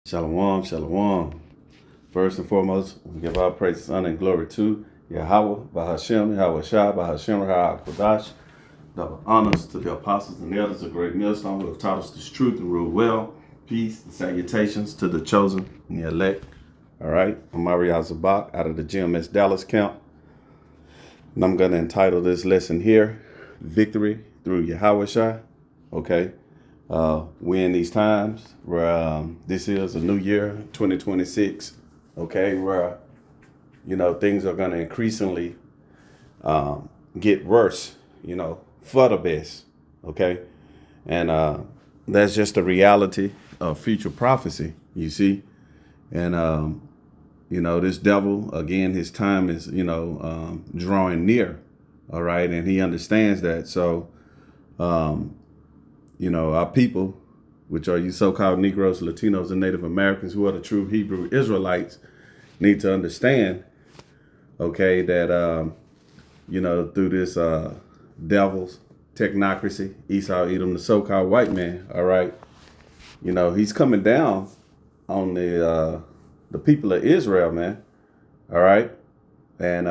Shalom, shalom. First and foremost, we give our praise, honor, and glory to Yahawah, Bahashem, YAHAWASHI, Bahashem, Kodash. Double honors to the apostles and the elders of Great Millstone who have taught us this truth and rule well. Peace and salutations to the chosen and the elect. All right, I'm Mariah Zabak out of the GMS Dallas camp. And I'm going to entitle this lesson here, Victory Through Yahawashi. Okay. We're in these times where this is a new year, 2026, okay, where, things are going to increasingly get worse, for the best, okay? And that's just the reality of future prophecy, you see? And, this devil, again, his time is, drawing near, all right? And he understands that. So, our people, which are you so-called Negroes, Latinos, and Native Americans who are the true Hebrew Israelites, need to understand, okay, that, through this devil's technocracy, Esau, Edom, the so-called white man, all right, he's coming down on the people of Israel, man, all right? And,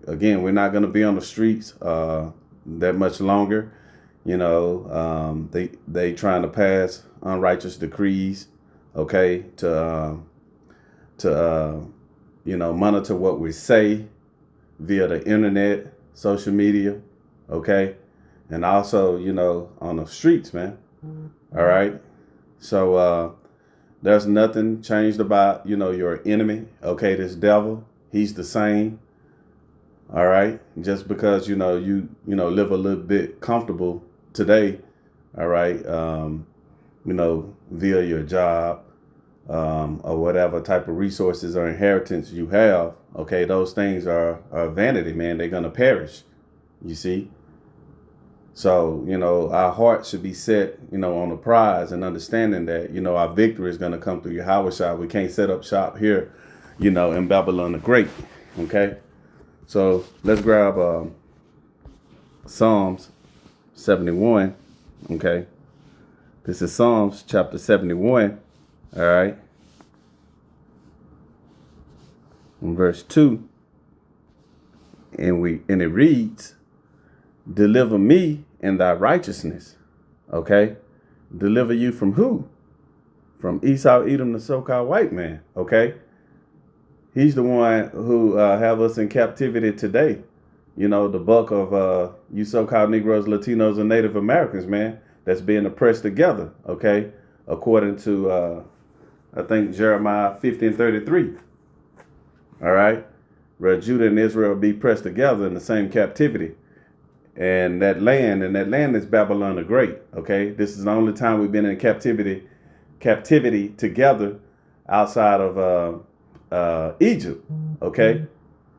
again, we're not going to be on the streets that much longer. They trying to pass unrighteous decrees, okay, to monitor what we say via the internet, social media, okay, and also, on the streets, man. All right. So there's nothing changed about, your enemy, okay, this devil, he's the same. All right. Just because, you live a little bit comfortable today, all right, via your job or whatever type of resources or inheritance you have, okay, those things are vanity, man. They're going to perish, you see. So, our heart should be set, on the prize and understanding that, our victory is going to come through Yahawashi. We can't set up shop here, in Babylon the Great, okay. So let's grab Psalms 71, okay? This is Psalms chapter 71, all right? In verse 2, and it reads, "Deliver me in thy righteousness," okay? Deliver you from who? From Esau, Edom, the so-called white man, okay? He's the one who have us in captivity today. The bulk of you so-called Negroes, Latinos, and Native Americans, man, that's being oppressed together, okay? According to, I think, Jeremiah 15:33, all right? Where Judah and Israel be pressed together in the same captivity. And that land is Babylon the Great, okay? This is the only time we've been in captivity together outside of Egypt, okay?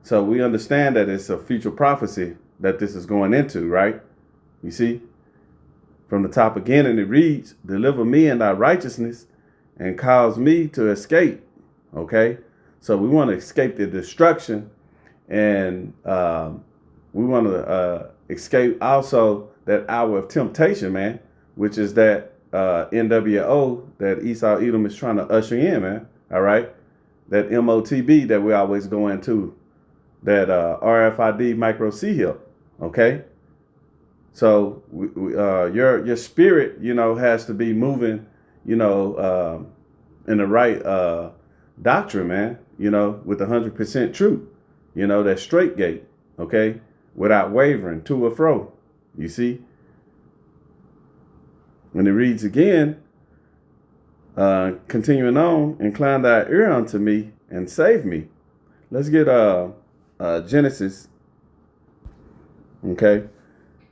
So we understand that it's a future prophecy that this is going into, right? You see? From the top again, and it reads, "Deliver me in thy righteousness and cause me to escape," okay? So we want to escape the destruction, and we want to escape also that hour of temptation, man, which is that NWO that Esau Edom is trying to usher in, man, all right? That MOTB that we always go into, that RFID micro C hill, okay? So your spirit, has to be moving, in the right doctrine, man, with 100% truth, that straight gate, okay, without wavering to or fro, you see? And it reads again, continuing on, "Incline thy ear unto me and save me." Let's get Genesis, okay?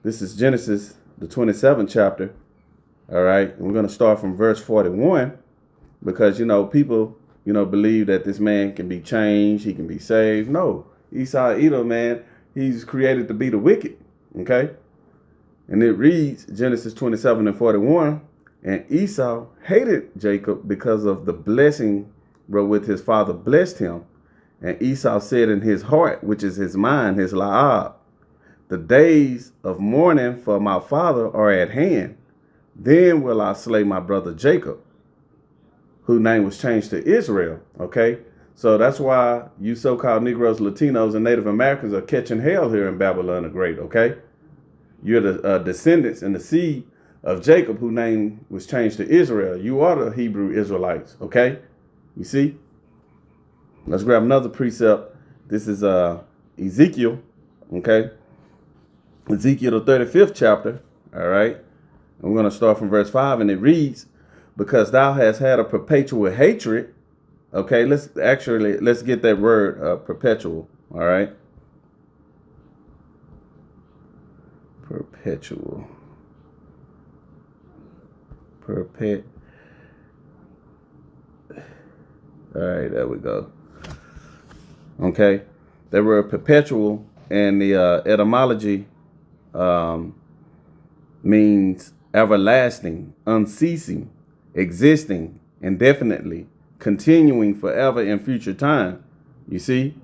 This is Genesis, the 27th chapter, all right? And we're going to start from verse 41 because, people, believe that this man can be changed, he can be saved. No, Esau Edom, man, he's created to be the wicked, okay? And it reads, Genesis 27:41, "And Esau hated Jacob because of the blessing wherewith his father blessed him. And Esau said in his heart," which is his mind, his la'ab, "The days of mourning for my father are at hand. Then will I slay my brother Jacob." whose name was changed to Israel. Okay. So that's why you so-called Negroes, Latinos, and Native Americans are catching hell here in Babylon the Great. Okay. You're the descendants and the seed of Jacob, whose name was changed to Israel. You are the Hebrew Israelites. Okay. You see? Let's grab another precept. This is Ezekiel. Okay. Ezekiel, the 35th chapter. All right. I'm going to start from verse 5, and it reads, because thou hast had a perpetual hatred. Okay, let's get that word perpetual. All right. Perpetual. All right, there we go. Okay. That word perpetual and the etymology means everlasting, unceasing, existing, indefinitely, continuing forever in future time. You see?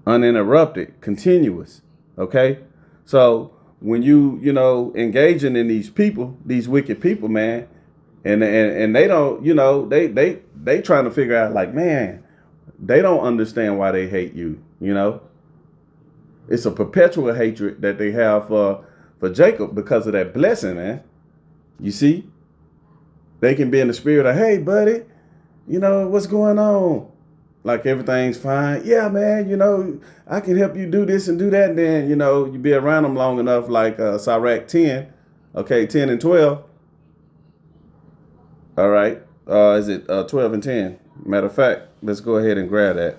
Uninterrupted, continuous. Okay? So when you engaging in these people, these wicked people, man, and they don't, they trying to figure out, like, man, they don't understand why they hate you, It's a perpetual hatred that they have for Jacob because of that blessing, man. You see? They can be in the spirit of, hey, buddy, what's going on? Like everything's fine. Yeah, man, I can help you do this and do that. And then, you be around them long enough, like Sirach 10, okay, 10 and 12. All right. Is it 12 and 10? Matter of fact, let's go ahead and grab that.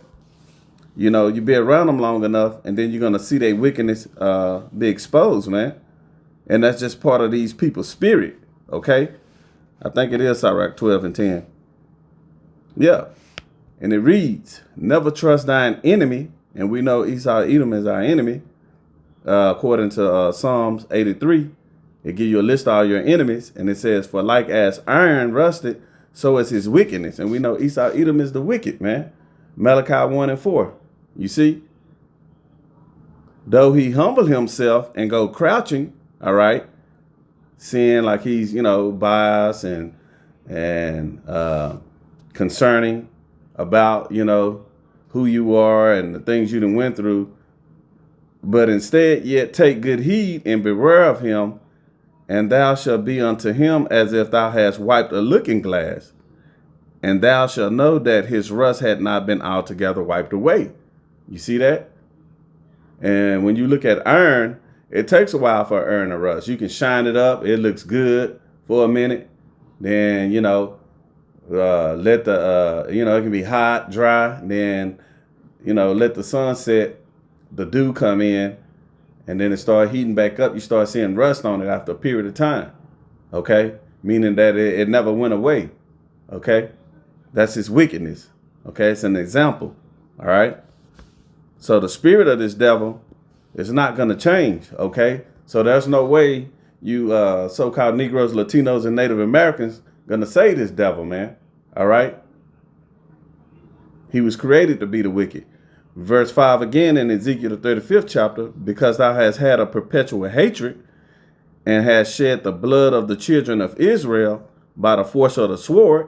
You be around them long enough, and then you're going to see their wickedness be exposed, man. And that's just part of these people's spirit, okay? I think it is Sirach 12 and 10. Yeah. And it reads, never trust thine enemy. And we know Esau, Edom is our enemy. According to Psalms 83, it gives you a list of all your enemies. And it says, for like as iron rusted, so is his wickedness. And we know Esau, Edom is the wicked, man. Malachi 1 and 4. You see? Though he humble himself and go crouching, all right, seeing like he's, biased and concerning about, who you are and the things you done went through, but instead yet take good heed and beware of him, and thou shalt be unto him as if thou hadst wiped a looking glass, and thou shalt know that his rust had not been altogether wiped away. You see that? And when you look at iron, it takes a while for iron to rust. You can shine it up. It looks good for a minute. Then, let the, it can be hot, dry. Then, let the sun set, the dew come in, and then it start heating back up. You start seeing rust on it after a period of time. Okay. Meaning that it never went away. Okay. That's his wickedness. Okay. It's an example. All right. So the spirit of this devil is not going to change. Okay. So there's no way you so-called Negroes, Latinos, and Native Americans going to say this devil, man. All right. He was created to be the wicked. Verse 5 again in Ezekiel, the 35th chapter, because thou hast had a perpetual hatred and hast shed the blood of the children of Israel by the force of the sword,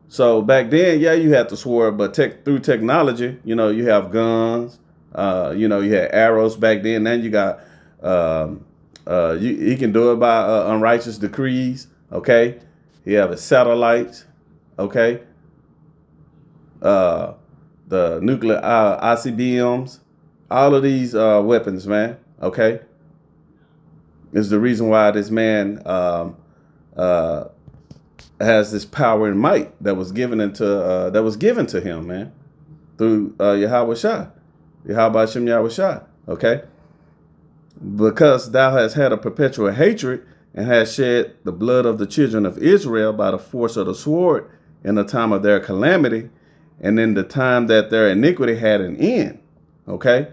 So back then, yeah, you had the sword, but through technology, you have guns, you had arrows back then. Then you got, he can do it by unrighteous decrees. Okay. You have his satellites. Okay. The nuclear ICBMs, all of these weapons, man. Okay. Is the reason why this man has this power and might that was given to him, man, through YAHAWASHI, YAHWASHI. Okay. Because thou hast had a perpetual hatred and hast shed the blood of the children of Israel by the force of the sword in the time of their calamity, and in the time that their iniquity had an end. Okay.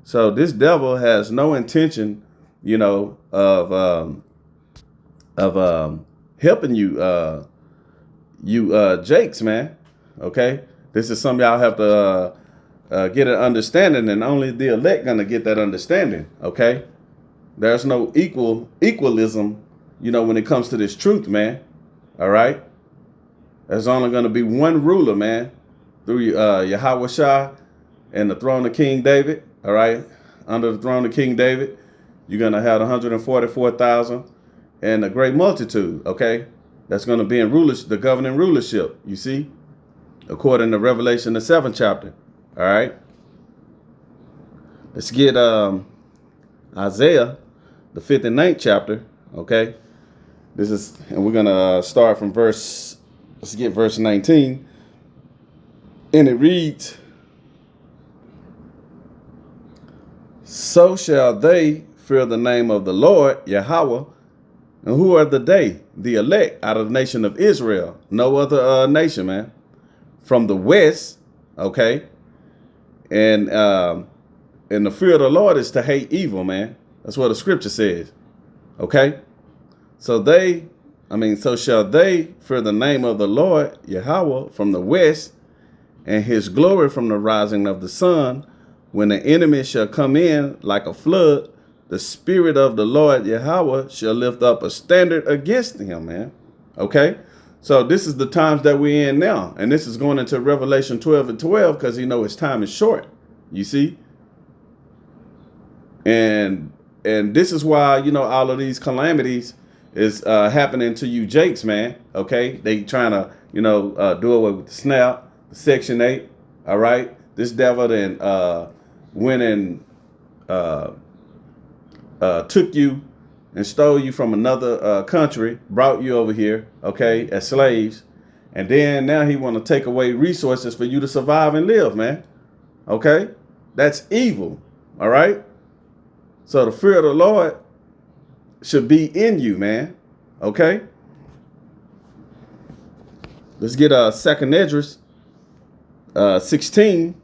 So this devil has no intention, of helping you, Jakes, man. Okay. This is something y'all have to get an understanding, and only the elect gonna get that understanding. Okay. There's no equalism, when it comes to this truth, man. All right. There's only going to be one ruler, man, through YAHAWASHI and the throne of King David. All right. Under the throne of King David, you're going to have 144,000 and a great multitude. OK, that's going to be in the governing rulership. You see, according to Revelation, the 7th chapter. All right. Let's get Isaiah, the 5th and 9th chapter. OK, and we're going to start from let's get verse 19. And it reads, so shall they fear the name of the Lord, Yahweh. And who are the they? The elect out of the nation of Israel. No other nation, man. From the west, okay? And the fear of the Lord is to hate evil, man. That's what the scripture says, okay? So shall they fear the name of the Lord, Yahweh, from the west, and his glory from the rising of the sun. When the enemy shall come in like a flood, the spirit of the Lord Yahweh shall lift up a standard against him, man. Okay? So this is the times that we're in now. And this is going into Revelation 12 and 12 because his time is short. You see? And this is why, all of these calamities is happening to you jakes, man. Okay? They trying to, do away with the SNAP, the Section 8. All right? This devil then went and took you and stole you from another country, brought you over here, okay, as slaves. And then now he want to take away resources for you to survive and live, man. Okay? That's evil. All right? So the fear of the Lord should be in you, man. Okay? Let's get 2nd Esdras 16.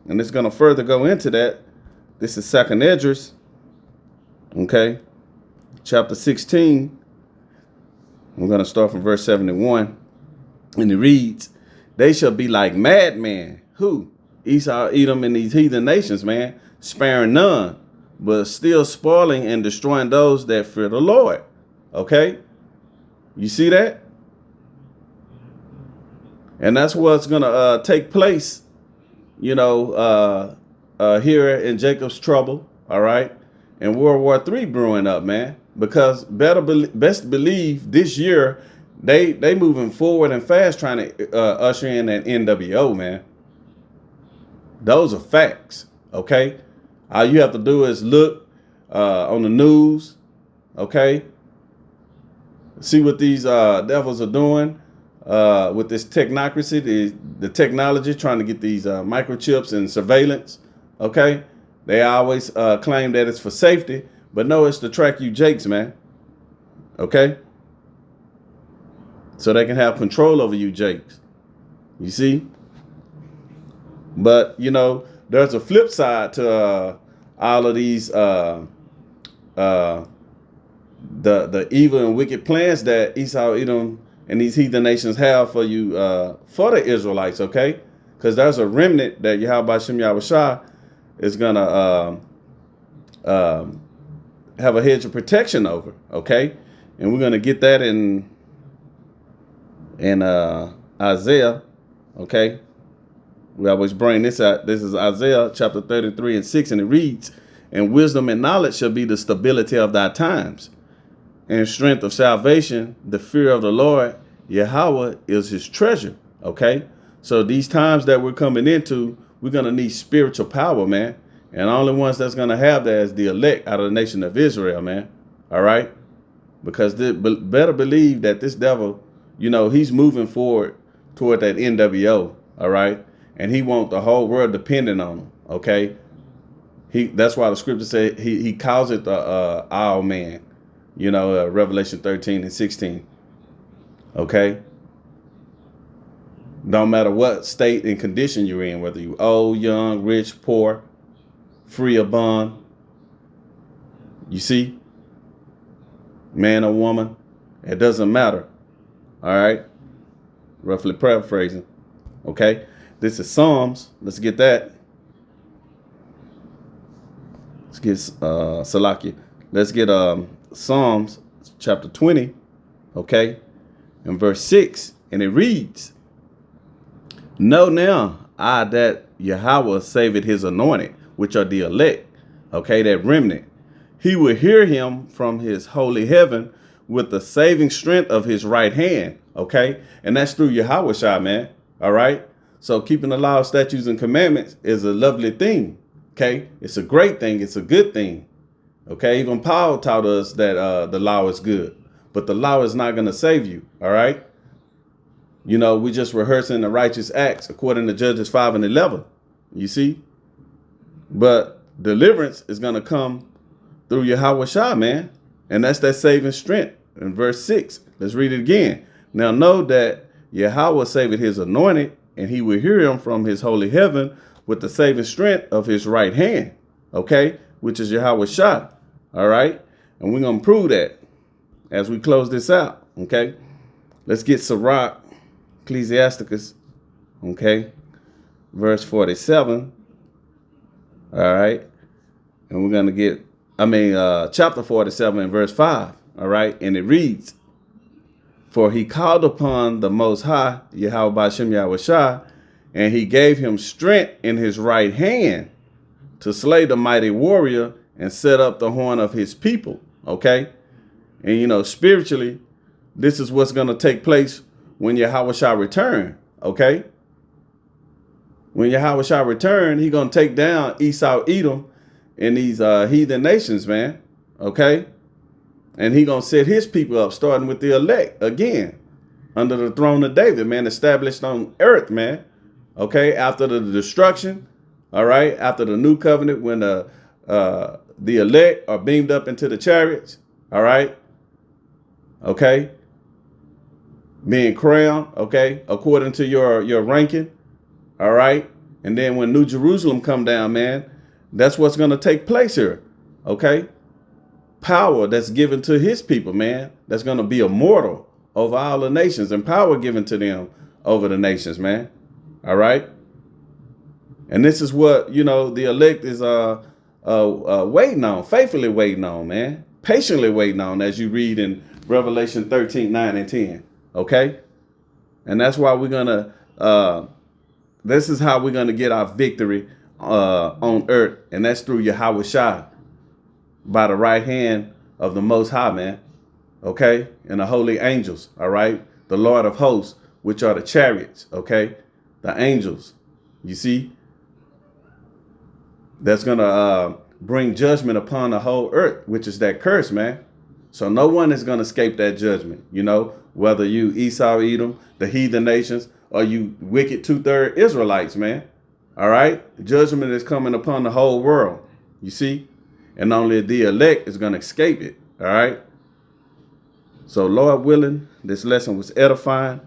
And it's going to further go into that. This is 2nd Esdras, okay, chapter 16. I'm going to start from verse 71. And it reads, they shall be like madmen. Who? Esau, Edom, and these heathen nations, man, sparing none, but still spoiling and destroying those that fear the Lord. Okay? You see that? And that's what's going to take place, here in Jacob's trouble, all right, and World War III brewing up, man. Because best believe this year they moving forward and fast trying to usher in that NWO, man. Those are facts, okay? All you have to do is look on the news, okay? See what these devils are doing. With this technocracy, the technology, trying to get these microchips and surveillance, okay? They always claim that it's for safety, but no, it's to track you jakes, man, okay? So they can have control over you jakes, you see? But, there's a flip side to all of these, the evil and wicked plans that Esau, Edom, and these heathen nations have for you, for the Israelites, okay? Because there's a remnant that YAHAWASHI is going to have a hedge of protection over, okay? And we're going to get that in Isaiah, okay? We always bring this out. This is Isaiah chapter 33 and 6, and it reads, and wisdom and knowledge shall be the stability of thy times, and strength of salvation, the fear of the Lord, Yahweh, is his treasure. Okay? So these times that we're coming into, we're going to need spiritual power, man. And the only ones that's going to have that is the elect out of the nation of Israel, man. All right? Because better believe that this devil, he's moving forward toward that NWO. All right? And he wants the whole world dependent on him. Okay? That's why the scripture said he calls it the our man. Revelation 13 and 16. Okay? Don't matter what state and condition you're in, whether you old, young, rich, poor, free or bond. You see? Man or woman. It doesn't matter. All right? Roughly paraphrasing. Okay? This is Psalms. Let's get that. Let's get Salakia. Let's get Psalms chapter 20, okay, and verse 6, and it reads, Know now, I that Yahweh saved his anointed, which are the elect, okay, that remnant. He will hear him from his holy heaven with the saving strength of his right hand, okay? And that's through YAHAWASHI, man, all right? So keeping the law, statutes, and commandments is a lovely thing, okay? It's a great thing. It's a good thing, okay? Even Paul taught us that the law is good, but the law is not going to save you, all right? You know, we just rehearsing the righteous acts according to Judges 5 and 11, you see? But deliverance is going to come through YAHAWASHI, man. And that's that saving strength. In verse 6, let's read it again. Now know that Yahweh saved his anointed, and he will hear him from his holy heaven with the saving strength of his right hand, okay, which is YAHAWASHI, all right? And we're going to prove that as we close this out, okay? Let's get Sirach, Ecclesiasticus, okay, verse 47, all right? And we're going to get, chapter 47 and verse 5, all right? And it reads, for he called upon the Most High, Yahweh B'Shem Yahawashi, and he gave him strength in his right hand to slay the mighty warrior and set up the horn of his people, okay? And, you know, spiritually, this is what's going to take place when Yahawashi return, okay? When Yahawashi return, he going to take down Esau, Edom, and these heathen nations, man, okay? And he going to set his people up, starting with the elect, again, under the throne of David, man, established on earth, man, okay? After the destruction, all right? After the new covenant, when the elect are beamed up into the chariots, all right? Okay? Being crowned, okay, according to your ranking, all right? And then when New Jerusalem come down, man, that's what's going to take place here, okay? Power that's given to his people, man, that's going to be immortal over all the nations, and power given to them over the nations, man, all right? And this is what, you know, the elect is waiting on, faithfully waiting on, man, patiently waiting on, as you read in Revelation 13, 9 and 10, okay? And that's why we're going to, this is how we're going to get our victory on earth, and that's through YAHAWASHI, by the right hand of the Most High, man, okay? And the holy angels, all right? The Lord of hosts, which are the chariots, okay? The angels, you see? That's going to bring judgment upon the whole earth, which is that curse, man. So no one is going to escape that judgment, you know? Whether you Esau, Edom, the heathen nations, or you wicked 2/3 Israelites, man. All right? Judgment is coming upon the whole world, you see? And only the elect is going to escape it, all right? So, Lord willing, this lesson was edifying.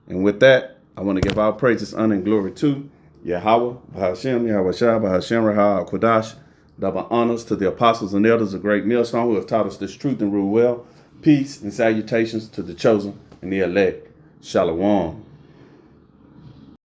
And with that, I want to give all praises, honor, and glory to Yahweh, B'Hashem, Yahawashi, B'Hashem, Rahah, Kodash. Double honors to the apostles and elders of Great Millstone who have taught us this truth and rule well. Peace and salutations to the chosen and the elect. Shalom.